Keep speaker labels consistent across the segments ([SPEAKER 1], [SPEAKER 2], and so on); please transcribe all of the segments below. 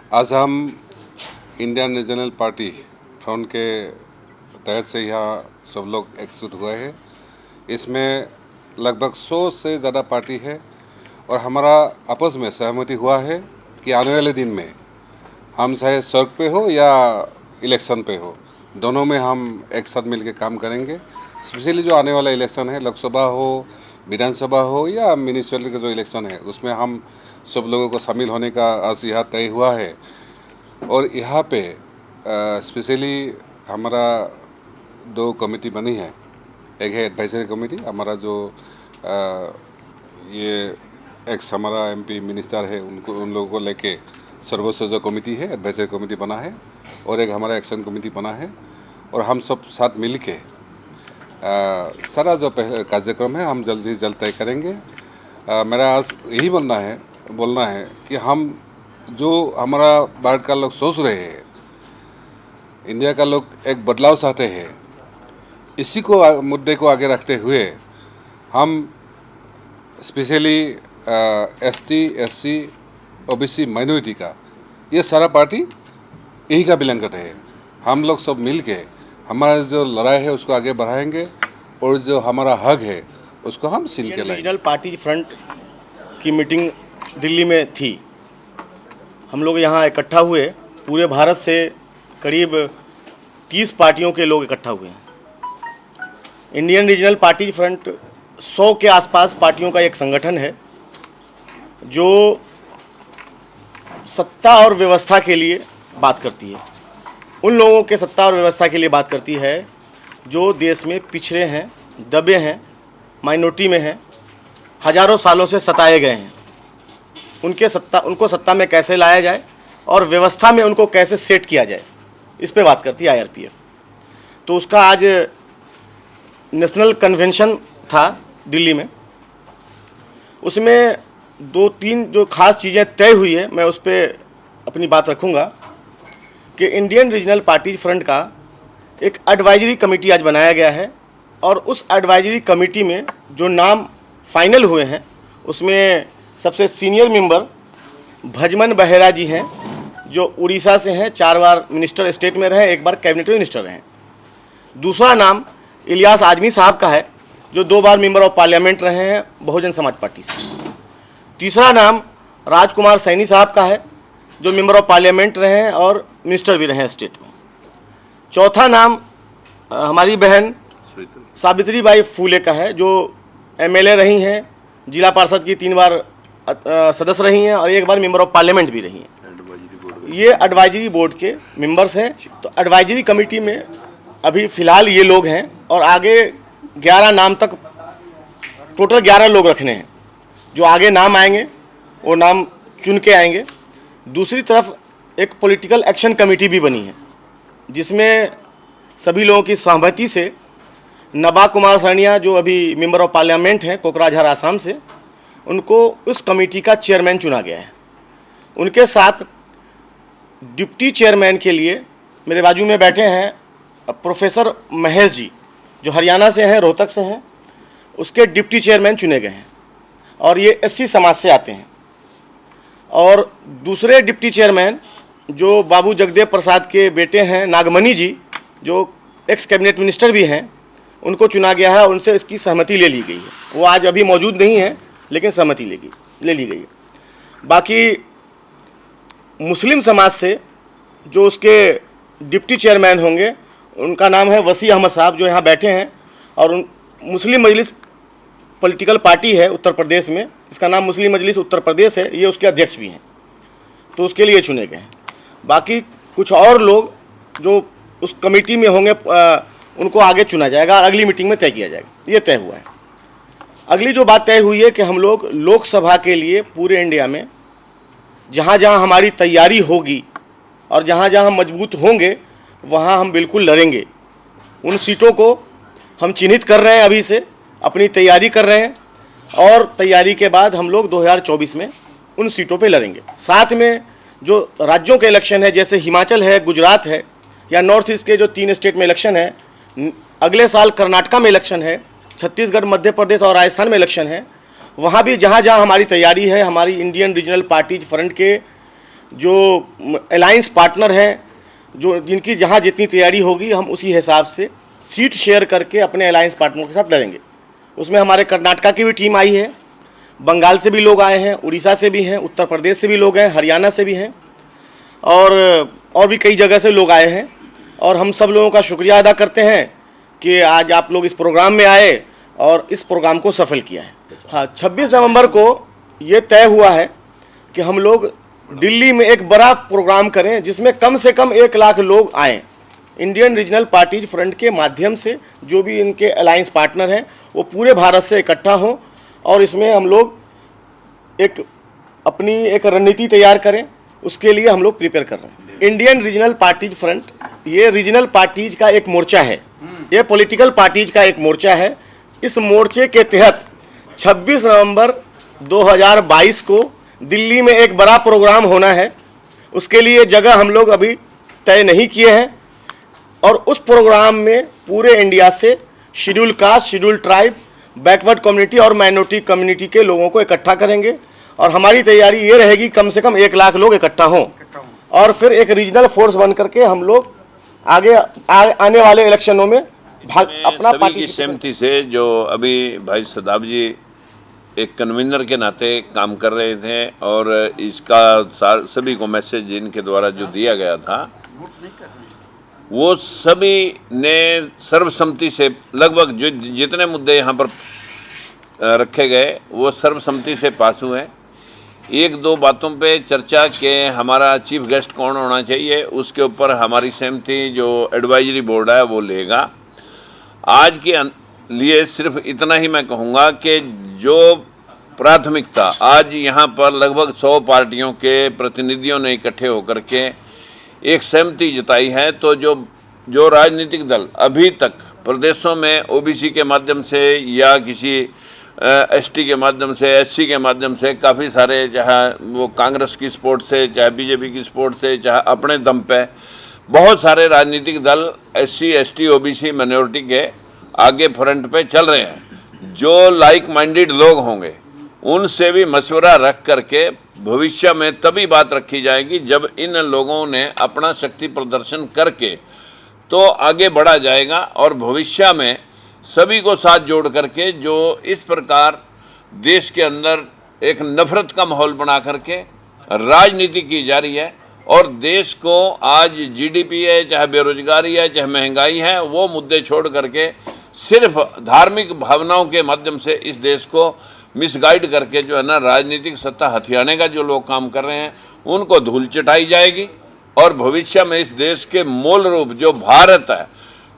[SPEAKER 1] आज हम Indian regional party front के तहत से यहाँ सब लोग एकजुट हुए हैं। इसमें लगभग 100 से ज़्यादा पार्टी है और हमारा आपस में सहमति हुआ है कि आने वाले दिन में हम चाहे सड़क पे हो या इलेक्शन पे हो, दोनों में हम एक साथ मिलकर काम करेंगे। स्पेशली जो आने वाला इलेक्शन है, लोकसभा हो, विधानसभा हो या म्यूनिसिपैलिटी का जो इलेक्शन है, उसमें हम सब लोगों को शामिल होने का आज यहाँ तय हुआ है। और यहाँ पे स्पेशली हमारा 2 कमेटी बनी है। एक है एडवाइजरी कमेटी, हमारा जो ये एक्स हमारा एमपी मिनिस्टर है उन लोगों को लेके सर्वोच्च जो कमेटी है, एडवाइजरी कमेटी बना है, और एक हमारा एक्शन कमेटी बना है। और हम सब साथ मिल के सारा जो कार्यक्रम है हम जल्द से जल्द तय करेंगे। मेरा आज यही बोलना है कि हम जो हमारा भारत का लोग सोच रहे हैं, इंडिया का लोग एक बदलाव चाहते हैं, इसी को मुद्दे को आगे रखते हुए हम specially ST, SC, OBC minority का ये सारा पार्टी यही का बिलोंग करते हैं। हम लोग सब मिल के हमारा जो लड़ाई है उसको आगे बढ़ाएंगे और जो हमारा हक है उसको हम छीन के लाएंगे।
[SPEAKER 2] रीजनल पार्टी फ्रंट की मीटिंग दिल्ली में थी। हम लोग यहाँ इकट्ठा हुए, पूरे भारत से करीब 30 पार्टियों के लोग इकट्ठा हुए हैं। इंडियन रीजनल पार्टी फ्रंट 100 के आसपास पार्टियों का एक संगठन है जो सत्ता और व्यवस्था के लिए बात करती है। उन लोगों के सत्ता और व्यवस्था के लिए बात करती है जो देश में पिछड़े हैं, दबे हैं, माइनॉरिटी में हैं, हजारों सालों से सताए गए हैं। उनको सत्ता में कैसे लाया जाए और व्यवस्था में उनको कैसे सेट किया जाए, इस पे बात करती है आईआरपीएफ। तो उसका आज नेशनल कन्वेंशन था दिल्ली में। उसमें 2-3 जो खास चीज़ें तय हुई है, मैं उस पर अपनी बात रखूँगा कि इंडियन रीजनल पार्टी फ्रंट का एक एडवाइजरी कमेटी आज बनाया गया है और उस एडवाइजरी कमेटी में जो नाम फाइनल हुए हैं उसमें सबसे सीनियर मेंबर भजमन बेहरा जी हैं, जो उड़ीसा से हैं, 4 बार मिनिस्टर स्टेट में रहे, 1 बार कैबिनेट मिनिस्टर रहे। दूसरा नाम इलियास आजमी साहब का है, जो 2 बार मेंबर ऑफ पार्लियामेंट रहे हैं बहुजन समाज पार्टी से। तीसरा नाम राजकुमार सैनी साहब का है, जो मेंबर ऑफ पार्लियामेंट रहे हैं और मिनिस्टर भी रहे हैं स्टेट में। चौथा नाम हमारी बहन सावित्री बाई फूले का है, जो एमएलए रही हैं, जिला पार्षद की 3 बार सदस्य रही हैं और 1 बार मेंबर ऑफ पार्लियामेंट भी रही हैं। ये एडवाइजरी बोर्ड के मेंबर्स हैं। तो एडवाइजरी कमेटी में अभी फ़िलहाल ये लोग हैं और आगे 11 नाम तक, टोटल 11 लोग रखने हैं। जो आगे नाम आएंगे वो नाम चुन के आएंगे। दूसरी तरफ एक पॉलिटिकल एक्शन कमेटी भी बनी है, जिसमें सभी लोगों की सहमति से नबा कुमार सानिया, जो अभी मेंबर ऑफ पार्लियामेंट हैं कोकराझार आसाम से, उनको उस कमेटी का चेयरमैन चुना गया है। उनके साथ डिप्टी चेयरमैन के लिए मेरे बाजू में बैठे हैं प्रोफेसर महेश जी, जो हरियाणा से हैं, रोहतक से हैं। उसके डिप्टी चेयरमैन चुने गए हैं और ये एससी समाज से आते हैं। और दूसरे डिप्टी चेयरमैन जो बाबू जगदेव प्रसाद के बेटे हैं नागमणि जी, जो एक्स कैबिनेट मिनिस्टर भी हैं, उनको चुना गया है। उनसे इसकी सहमति ले ली गई है। वो आज अभी मौजूद नहीं है, लेकिन सहमति ले ली गई है। बाकी मुस्लिम समाज से जो उसके डिप्टी चेयरमैन होंगे, उनका नाम है वसी अहमद साहब, जो यहाँ बैठे हैं। और मुस्लिम मजलिस पॉलिटिकल पार्टी है उत्तर प्रदेश में, इसका नाम मुस्लिम मजलिस उत्तर प्रदेश है, ये उसके अध्यक्ष भी हैं, तो उसके लिए चुने गए हैं। बाकी कुछ और लोग जो उस कमेटी में होंगे उनको आगे चुना जाएगा और अगली मीटिंग में तय किया जाएगा। ये तय हुआ है। अगली जो बात तय हुई है कि हम लोग लोकसभा के लिए पूरे इंडिया में जहाँ जहाँ हमारी तैयारी होगी और जहाँ जहाँ हम मजबूत होंगे वहाँ हम बिल्कुल लड़ेंगे। उन सीटों को हम चिन्हित कर रहे हैं, अभी से अपनी तैयारी कर रहे हैं और तैयारी के बाद हम लोग 2024 में उन सीटों पे लड़ेंगे। साथ में जो राज्यों के इलेक्शन है, जैसे हिमाचल है, गुजरात है, या नॉर्थ ईस्ट के जो 3 स्टेट में इलेक्शन है, अगले साल कर्नाटका में इलेक्शन है, छत्तीसगढ़, मध्य प्रदेश और राजस्थान में इलेक्शन है, वहाँ भी जहाँ जहाँ हमारी तैयारी है, हमारी इंडियन रीजनल पार्टीज फ्रंट के जो अलायंस पार्टनर हैं, जो जिनकी जहाँ जितनी तैयारी होगी हम उसी हिसाब से सीट शेयर करके अपने अलायंस पार्टनर के साथ लड़ेंगे। उसमें हमारे कर्नाटका की भी टीम आई है, बंगाल से भी लोग आए हैं, उड़ीसा से भी हैं, उत्तर प्रदेश से भी लोग हैं, हरियाणा से भी हैं और भी कई जगह से लोग आए हैं। और हम सब लोगों का शुक्रिया अदा करते हैं कि आज आप लोग इस प्रोग्राम में आए और इस प्रोग्राम को सफल किया है। हाँ, 26 नवंबर को ये तय हुआ है कि हम लोग दिल्ली में एक बड़ा प्रोग्राम करें जिसमें कम से कम 1 लाख लोग आएँ। इंडियन रीजनल पार्टीज फ्रंट के माध्यम से जो भी इनके अलायंस पार्टनर हैं वो पूरे भारत से इकट्ठा हों और इसमें हम लोग अपनी एक रणनीति तैयार करें। उसके लिए हम लोग प्रिपेयर कर रहे हैं। इंडियन रीजनल पार्टीज फ्रंट ये रीजनल पार्टीज का एक मोर्चा है, ये पॉलिटिकल पार्टीज का एक मोर्चा है। इस मोर्चे के तहत 26 नवंबर 2022 को दिल्ली में एक बड़ा प्रोग्राम होना है। उसके लिए जगह हम लोग अभी तय नहीं किए हैं और उस प्रोग्राम में पूरे इंडिया से schedule caste, schedule tribe, backward community और माइनॉरिटी कम्युनिटी के लोगों को इकट्ठा करेंगे। और हमारी तैयारी ये रहेगी कम से कम 1 लाख लोग इकट्ठा हों और फिर एक रीजनल फोर्स बन करके हम लोग आगे आने वाले इलेक्शनों में अपना
[SPEAKER 3] सभी की सहमति से, जो अभी भाई सदाब जी एक कन्वीनर के नाते काम कर रहे थे और इसका सभी को मैसेज इनके द्वारा जो दिया गया था वो सभी ने सर्वसम्मति से लगभग जो जितने मुद्दे यहाँ पर रखे गए वो सर्वसम्मति से पास हुए। 1-2 बातों पे चर्चा के हमारा चीफ गेस्ट कौन होना चाहिए उसके ऊपर हमारी सहमति जो एडवाइजरी बोर्ड है वो लेगा। आज के लिए सिर्फ इतना ही मैं कहूँगा कि जो प्राथमिकता आज यहाँ पर लगभग 100 पार्टियों के प्रतिनिधियों ने इकट्ठे होकर के एक सहमति जताई है, तो जो राजनीतिक दल अभी तक प्रदेशों में ओबीसी के माध्यम से या किसी एसटी के माध्यम से, एससी के माध्यम से काफ़ी सारे, चाहे वो कांग्रेस की सपोर्ट से, चाहे बीजेपी की सपोर्ट से, चाहे अपने दम पे बहुत सारे राजनीतिक दल एससी, एसटी, ओबीसी माइनॉरिटी के आगे फ्रंट पे चल रहे हैं। जो लाइक माइंडेड लोग होंगे उनसे भी मशवरा रख करके भविष्य में तभी बात रखी जाएगी जब इन लोगों ने अपना शक्ति प्रदर्शन करके तो आगे बढ़ा जाएगा। और भविष्य में सभी को साथ जोड़ करके जो इस प्रकार देश के अंदर एक नफरत का माहौल बना करके राजनीति की जा रही है और देश को आज जीडीपी है, चाहे बेरोजगारी है, चाहे महंगाई है, वो मुद्दे छोड़ करके सिर्फ धार्मिक भावनाओं के माध्यम से इस देश को मिसगाइड करके जो है ना राजनीतिक सत्ता हथियाने का जो लोग काम कर रहे हैं उनको धूल चटाई जाएगी। और भविष्य में इस देश के मूल रूप जो भारत है,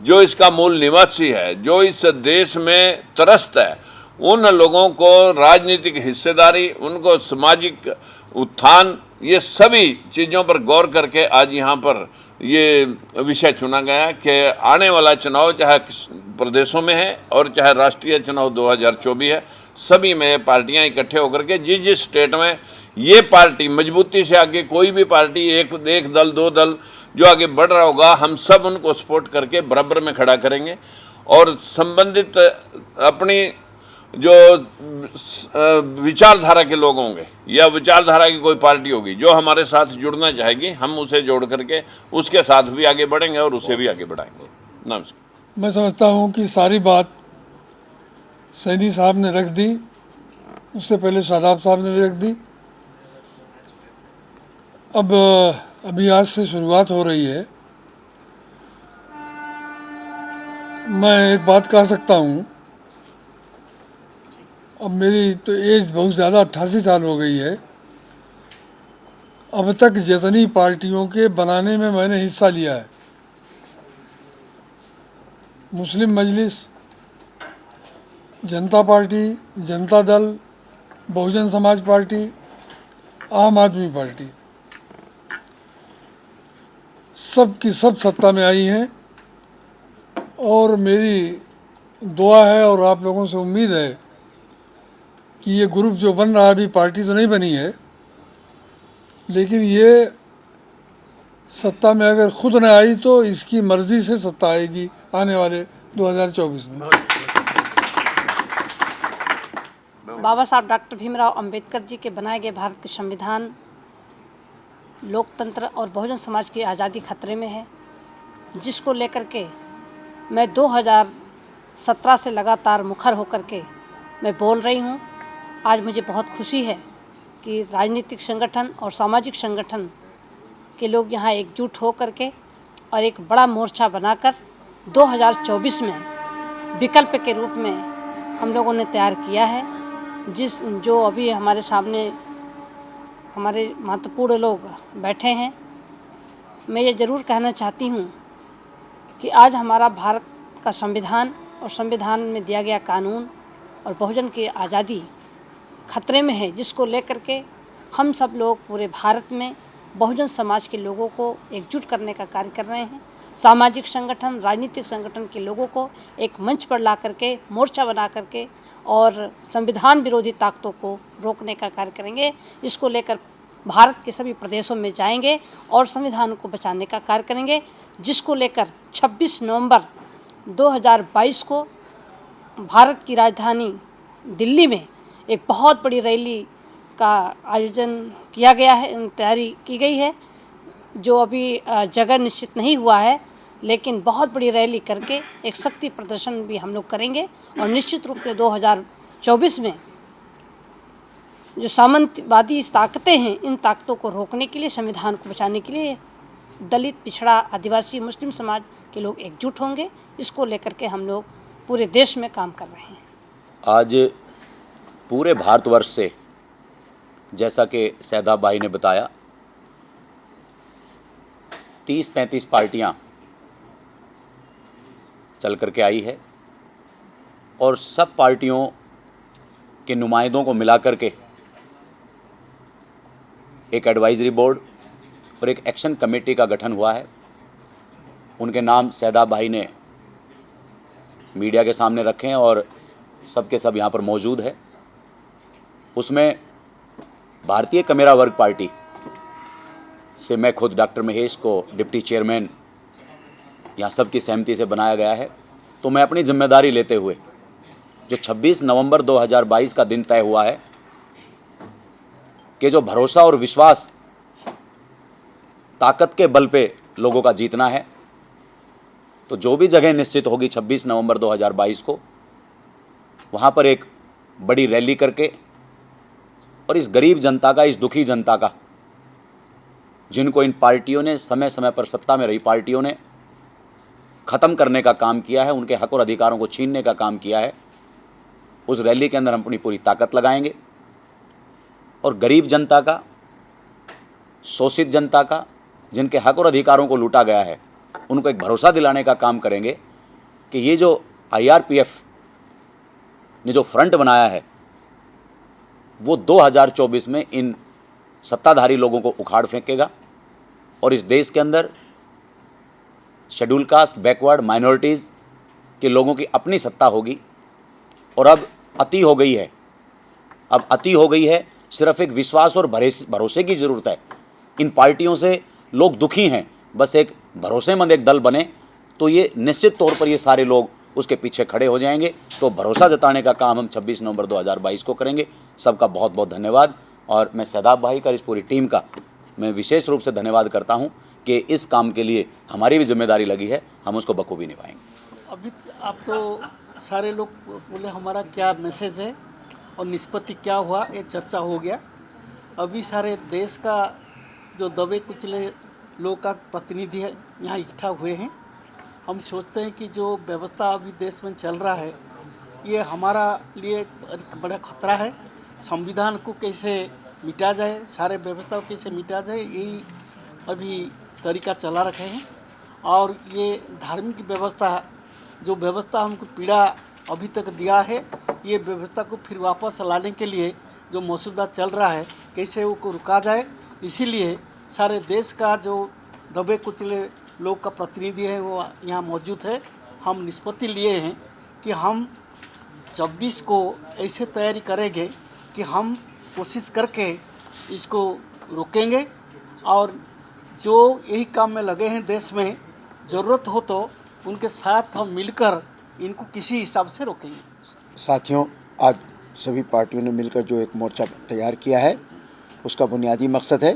[SPEAKER 3] जो इसका मूल निवासी है, जो इस देश में त्रस्त है, उन लोगों को राजनीतिक हिस्सेदारी, उनको सामाजिक उत्थान, ये सभी चीज़ों पर गौर करके आज यहाँ पर ये विषय चुना गया कि आने वाला चुनाव चाहे प्रदेशों में है और चाहे राष्ट्रीय चुनाव 2024 है, सभी में पार्टियां इकट्ठे होकर के जिस जिस स्टेट में ये पार्टी मजबूती से आगे, कोई भी पार्टी एक दल 2 दल जो आगे बढ़ रहा होगा, हम सब उनको सपोर्ट करके बराबर में खड़ा करेंगे। और संबंधित अपनी जो विचारधारा के लोग होंगे या विचारधारा की कोई पार्टी होगी जो हमारे साथ जुड़ना चाहेगी, हम उसे जोड़ करके उसके साथ भी आगे बढ़ेंगे और उसे भी आगे बढ़ाएंगे। नमस्कार।
[SPEAKER 4] मैं समझता हूँ कि सारी बात सैनी साहब ने रख दी, उससे पहले शादाब साहब ने भी रख दी। अब अभी आज से शुरुआत हो रही है। मैं एक बात कह सकता हूँ, अब मेरी तो एज बहुत ज़्यादा 88 साल हो गई है। अब तक जितनी पार्टियों के बनाने में मैंने हिस्सा लिया है, मुस्लिम मजलिस, जनता पार्टी, जनता दल, बहुजन समाज पार्टी, आम आदमी पार्टी, सब की सब सत्ता में आई हैं। और मेरी दुआ है और आप लोगों से उम्मीद है कि ये ग्रुप जो बन रहा है, अभी पार्टी तो नहीं बनी है, लेकिन ये सत्ता में अगर खुद न आई तो इसकी मर्जी से सत्ता आएगी आने वाले 2024 में।
[SPEAKER 5] बाबा साहब डॉक्टर भीमराव अंबेडकर जी के बनाए गए भारत के संविधान लोकतंत्र और बहुजन समाज की आज़ादी खतरे में है, जिसको लेकर के मैं 2017 से लगातार मुखर होकर के मैं बोल रही हूँ। आज मुझे बहुत खुशी है कि राजनीतिक संगठन और सामाजिक संगठन के लोग यहाँ एकजुट हो करके और एक बड़ा मोर्चा बनाकर 2024 में विकल्प के रूप में हम लोगों ने तैयार किया है। जो अभी हमारे सामने हमारे महत्वपूर्ण लोग बैठे हैं, मैं ये ज़रूर कहना चाहती हूँ कि आज हमारा भारत का संविधान और संविधान में दिया गया कानून और बहुजन की आज़ादी खतरे में है, जिसको लेकर के हम सब लोग पूरे भारत में बहुजन समाज के लोगों को एकजुट करने का कार्य कर रहे हैं। सामाजिक संगठन, राजनीतिक संगठन के लोगों को एक मंच पर ला करके, मोर्चा बना करके और संविधान विरोधी ताकतों को रोकने का कार्य करेंगे। इसको लेकर भारत के सभी प्रदेशों में जाएंगे और संविधान को बचाने का कार्य करेंगे, जिसको लेकर 26 नवंबर 2022 को भारत की राजधानी दिल्ली में एक बहुत बड़ी रैली का आयोजन किया गया है, तैयारी की गई है, जो अभी जगह निश्चित नहीं हुआ है, लेकिन बहुत बड़ी रैली करके एक शक्ति प्रदर्शन भी हम लोग करेंगे और निश्चित रूप से 2024 में जो सामंतवादी ताकतें हैं, इन ताकतों को रोकने के लिए, संविधान को बचाने के लिए दलित, पिछड़ा, आदिवासी, मुस्लिम समाज के लोग एकजुट होंगे। इसको लेकर के हम लोग पूरे देश में काम कर रहे हैं।
[SPEAKER 6] आज पूरे भारतवर्ष से, जैसा कि शहदाब भाई ने बताया, 30-35 पार्टियां चल करके आई है और सब पार्टियों के नुमाइंदों को मिला करके एक एडवाइजरी बोर्ड और एक एक्शन कमेटी का गठन हुआ है। उनके नाम शहदाब भाई ने मीडिया के सामने रखे हैं और सबके सब यहाँ पर मौजूद है। उसमें भारतीय कमेरा वर्ग पार्टी से मैं खुद डॉक्टर महेश को डिप्टी चेयरमैन यहाँ सबकी सहमति से बनाया गया है। तो मैं अपनी जिम्मेदारी लेते हुए जो 26 नवंबर 2022 का दिन तय हुआ है कि जो भरोसा और विश्वास ताकत के बल पे लोगों का जीतना है, तो जो भी जगह निश्चित होगी 26 नवंबर 2022 को, वहाँ पर एक बड़ी रैली करके और इस गरीब जनता का, इस दुखी जनता का, जिनको इन पार्टियों ने समय समय पर, सत्ता में रही पार्टियों ने ख़त्म करने का काम किया है, उनके हक और अधिकारों को छीनने का काम किया है, उस रैली के अंदर हम अपनी पूरी ताकत लगाएंगे और गरीब जनता का, शोषित जनता का, जिनके हक और अधिकारों को लूटा गया है, उनको एक भरोसा दिलाने का काम करेंगे कि ये जो IRPF ने जो फ्रंट बनाया है, वो 2024 में इन सत्ताधारी लोगों को उखाड़ फेंकेगा और इस देश के अंदर शेड्यूल कास्ट, बैकवर्ड, माइनॉरिटीज़ के लोगों की अपनी सत्ता होगी। और अब अति हो गई है, अब अति हो गई है, सिर्फ एक विश्वास और भरोसे की ज़रूरत है। इन पार्टियों से लोग दुखी हैं, बस एक भरोसेमंद एक दल बने तो ये निश्चित तौर पर ये सारे लोग उसके पीछे खड़े हो जाएंगे। तो भरोसा जताने का काम हम 26 नवंबर 2022 को करेंगे। सबका बहुत बहुत धन्यवाद और मैं शहदाब भाई का, इस पूरी टीम का मैं विशेष रूप से धन्यवाद करता हूं कि इस काम के लिए हमारी भी जिम्मेदारी लगी है, हम उसको बखूबी निभाएंगे।
[SPEAKER 7] अभी आप तो सारे लोग बोले हमारा क्या मैसेज है और निष्पत्ति क्या हुआ, ये चर्चा हो गया। अभी सारे देश का जो दबे कुचले लोग का प्रतिनिधि है यहाँ इकट्ठा हुए हैं। हम सोचते हैं कि जो व्यवस्था अभी देश में चल रहा है, ये हमारा लिए एक बड़ा खतरा है। संविधान को कैसे मिटा जाए, सारे व्यवस्था को कैसे मिटा जाए, यही अभी तरीका चला रखे हैं। और ये धार्मिक व्यवस्था, जो व्यवस्था हमको पीड़ा अभी तक दिया है, ये व्यवस्था को फिर वापस लाने के लिए जो मसौदा चल रहा है, कैसे वो को रुका जाए, इसीलिए सारे देश का जो दबे कुचले लोग का प्रतिनिधि है वो यहाँ मौजूद है। हम निष्पत्ति लिए हैं कि हम 26 को ऐसे तैयारी करेंगे कि हम कोशिश करके इसको रोकेंगे और जो यही काम में लगे हैं देश में, ज़रूरत हो तो उनके साथ हम मिलकर इनको किसी हिसाब से रोकेंगे।
[SPEAKER 8] साथियों, आज सभी पार्टियों ने मिलकर जो एक मोर्चा तैयार किया है, उसका बुनियादी मकसद है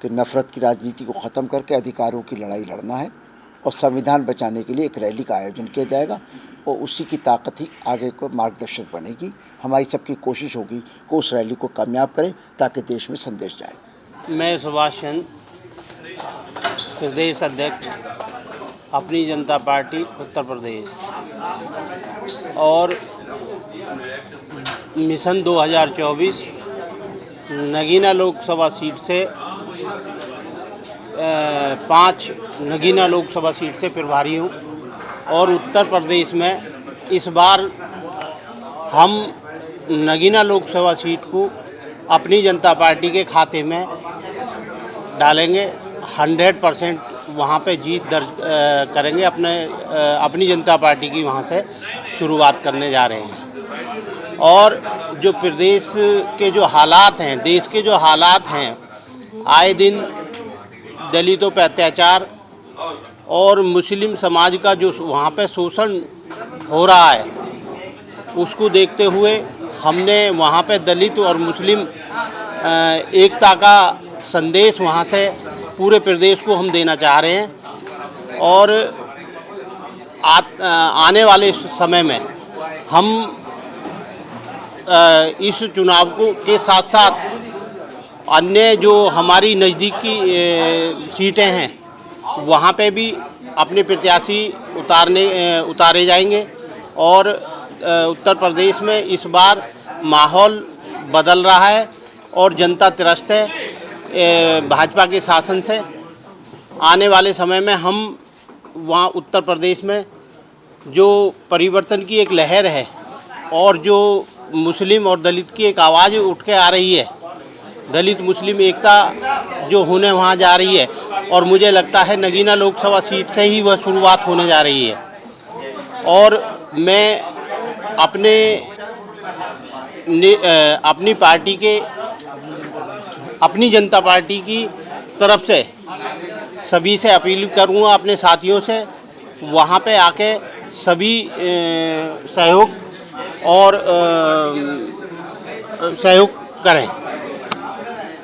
[SPEAKER 8] कि नफ़रत की राजनीति को ख़त्म करके अधिकारों की लड़ाई लड़ना है और संविधान बचाने के लिए एक रैली का आयोजन किया जाएगा और उसी की ताकत ही आगे को मार्गदर्शन बनेगी। हमारी सबकी कोशिश होगी कि उस रैली को कामयाब करें ताकि देश में संदेश जाए।
[SPEAKER 9] मैं सुभाष चंद्र, प्रदेश अध्यक्ष अपनी जनता पार्टी उत्तर प्रदेश, और मिशन 2024 नगीना लोकसभा सीट से 5 नगीना लोकसभा सीट से प्रभारी हूँ। और उत्तर प्रदेश में इस बार हम नगीना लोकसभा सीट को अपनी जनता पार्टी के खाते में डालेंगे। 100% वहाँ पे जीत दर्ज करेंगे। अपनी जनता पार्टी की वहाँ से शुरुआत करने जा रहे हैं। और जो प्रदेश के जो हालात हैं, देश के जो हालात हैं, आए दिन दलितों पर अत्याचार और मुस्लिम समाज का जो वहाँ पे शोषण हो रहा है, उसको देखते हुए हमने वहाँ पे दलित और मुस्लिम एकता का संदेश वहाँ से पूरे प्रदेश को हम देना चाह रहे हैं। और आने वाले समय में हम इस चुनाव को के साथ साथ अन्य जो हमारी नज़दीकी सीटें हैं वहाँ पे भी अपने प्रत्याशी उतारे जाएंगे। और उत्तर प्रदेश में इस बार माहौल बदल रहा है और जनता त्रस्त है भाजपा के शासन से। आने वाले समय में हम वहाँ उत्तर प्रदेश में जो परिवर्तन की एक लहर है और जो मुस्लिम और दलित की एक आवाज़ उठ के आ रही है, दलित मुस्लिम एकता जो होने वहाँ जा रही है, और मुझे लगता है नगीना लोकसभा सीट से ही वह शुरुआत होने जा रही है। और मैं अपनी पार्टी के अपनी जनता पार्टी की तरफ से सभी से अपील करूँगा, अपने साथियों से वहाँ पे आके सभी सहयोग करें।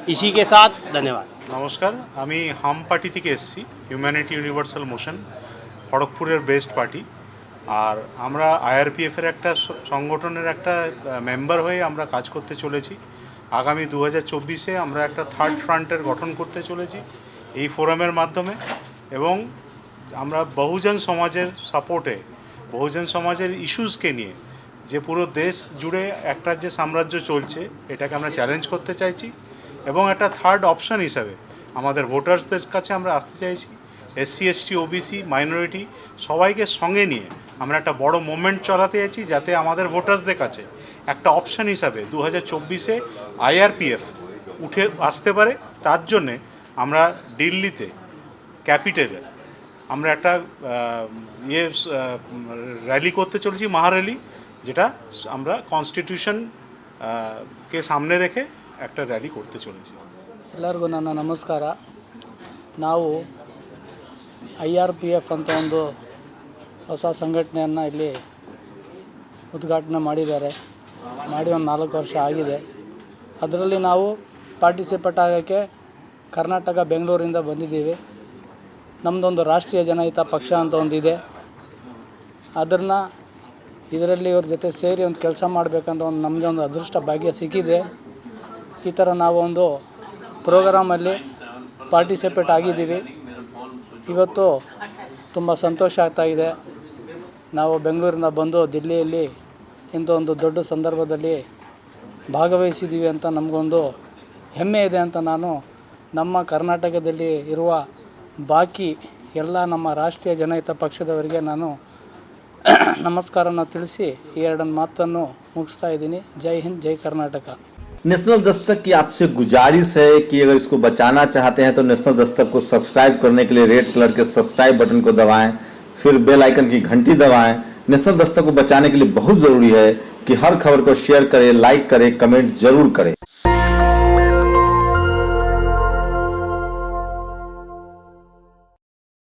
[SPEAKER 9] इसी के साथ धन्यवाद।
[SPEAKER 10] নমস্কার, আমি হাম পার্টি থেকে এসেছি, হিউম্যানিটি ইউনিভার্সাল মোশন, খড়গপুরের বেস্ট পার্টি। আর আমরা আইআরপিএফের একটা সংগঠনের একটা মেম্বার হয়ে আমরা কাজ করতে চলেছি। আগামী 2024-এ আমরা একটা থার্ড ফ্রন্টের গঠন করতে চলেছি এই ফোরামের মাধ্যমে। এবং আমরা বহুজন সমাজের সাপোর্টে, বহুজন সমাজের ইস্যুসকে নিয়ে যে পুরো দেশ জুড়ে একটা যে সাম্রাজ্য চলছে, এটাকে আমরা চ্যালেঞ্জ করতে চাইছি। এবং একটা থার্ড অপশান হিসাবে আমাদের ভোটার্সদের কাছে আমরা আসতে চাইছি। এসসি এসটি ওবিসি মাইনরিটি সবাইকে সঙ্গে নিয়ে আমরা একটা বড় মুভমেন্ট চালাতে চাইছি, যাতে আমাদের ভোটার্সদের কাছে একটা অপশান হিসাবে 2024-এ আইআরপিএফ উঠে আসতে পারে। তার জন্যে আমরা দিল্লিতে ক্যাপিটালে আমরা একটা র্যালি করতে চলেছি, মহার্যালি, যেটা আমরা কনস্টিটিউশন কে সামনে রেখে একটা র্যালি করতে চলেছি।
[SPEAKER 11] ಎಲ್ಲರಿಗೂ ನನ್ನ ನಮಸ್ಕಾರ. ನಾವು IRPF ಅಂತ ಒಂದು ಹೊಸ ಸಂಘಟನೆಯನ್ನು ಇಲ್ಲಿ ಉದ್ಘಾಟನೆ ಮಾಡಿ ಒಂದು 4 ವರ್ಷ ಆಗಿದೆ. ಅದರಲ್ಲಿ ನಾವು ಪಾರ್ಟಿಸಿಪೇಟ್ ಆಗೋಕ್ಕೆ ಕರ್ನಾಟಕ ಬೆಂಗಳೂರಿಂದ ಬಂದಿದ್ದೀವಿ. ನಮ್ಮದೊಂದು ರಾಷ್ಟ್ರೀಯ ಜನಹಿತ ಪಕ್ಷ ಅಂತ ಒಂದಿದೆ. ಇದರಲ್ಲಿ ಇವ್ರ ಜೊತೆ ಸೇರಿ ಒಂದು ಕೆಲಸ ಮಾಡಬೇಕಂತ ನಮಗೆ ಒಂದು ಅದೃಷ್ಟ ಭಾಗ್ಯ ಸಿಕ್ಕಿದೆ. ಈ ಥರ ನಾವು ಒಂದು ಪ್ರೋಗ್ರಾಮಲ್ಲಿ ಪಾರ್ಟಿಸಿಪೇಟ್ ಆಗಿದ್ದೀವಿ. ಇವತ್ತು ತುಂಬ ಸಂತೋಷ ಆಗ್ತಾಯಿದೆ. ನಾವು ಬೆಂಗಳೂರಿಂದ ಬಂದು ದಿಲ್ಲಿಯಲ್ಲಿ ಇಂಥ ಒಂದು ದೊಡ್ಡ ಸಂದರ್ಭದಲ್ಲಿ ಭಾಗವಹಿಸಿದ್ದೀವಿ ಅಂತ ನಮಗೊಂದು ಹೆಮ್ಮೆ ಇದೆ ಅಂತ ನಾನು ನಮ್ಮ ಕರ್ನಾಟಕದಲ್ಲಿ ಇರುವ ಬಾಕಿ ಎಲ್ಲ ನಮ್ಮ ರಾಷ್ಟ್ರೀಯ ಜನಹಿತ ಪಕ್ಷದವರಿಗೆ ನಾನು ನಮಸ್ಕಾರನ ತಿಳಿಸಿ ಈ ಎರಡನ್ನು ಮಾತನ್ನು ಮುಗಿಸ್ತಾ ಇದ್ದೀನಿ. ಜೈ ಹಿಂದ್, ಜೈ कर्नाटक।
[SPEAKER 12] नेशनल दस्तक की आपसे गुजारिश है कि अगर इसको बचाना चाहते हैं तो नेशनल दस्तक को सब्सक्राइब करने के लिए रेड कलर के सब्सक्राइब बटन को दबाएं, फिर बेल आइकन की घंटी दबाएं। नेशनल दस्तक को बचाने के लिए बहुत जरूरी है कि हर खबर को शेयर करें, लाइक करें, कमेंट जरूर करें।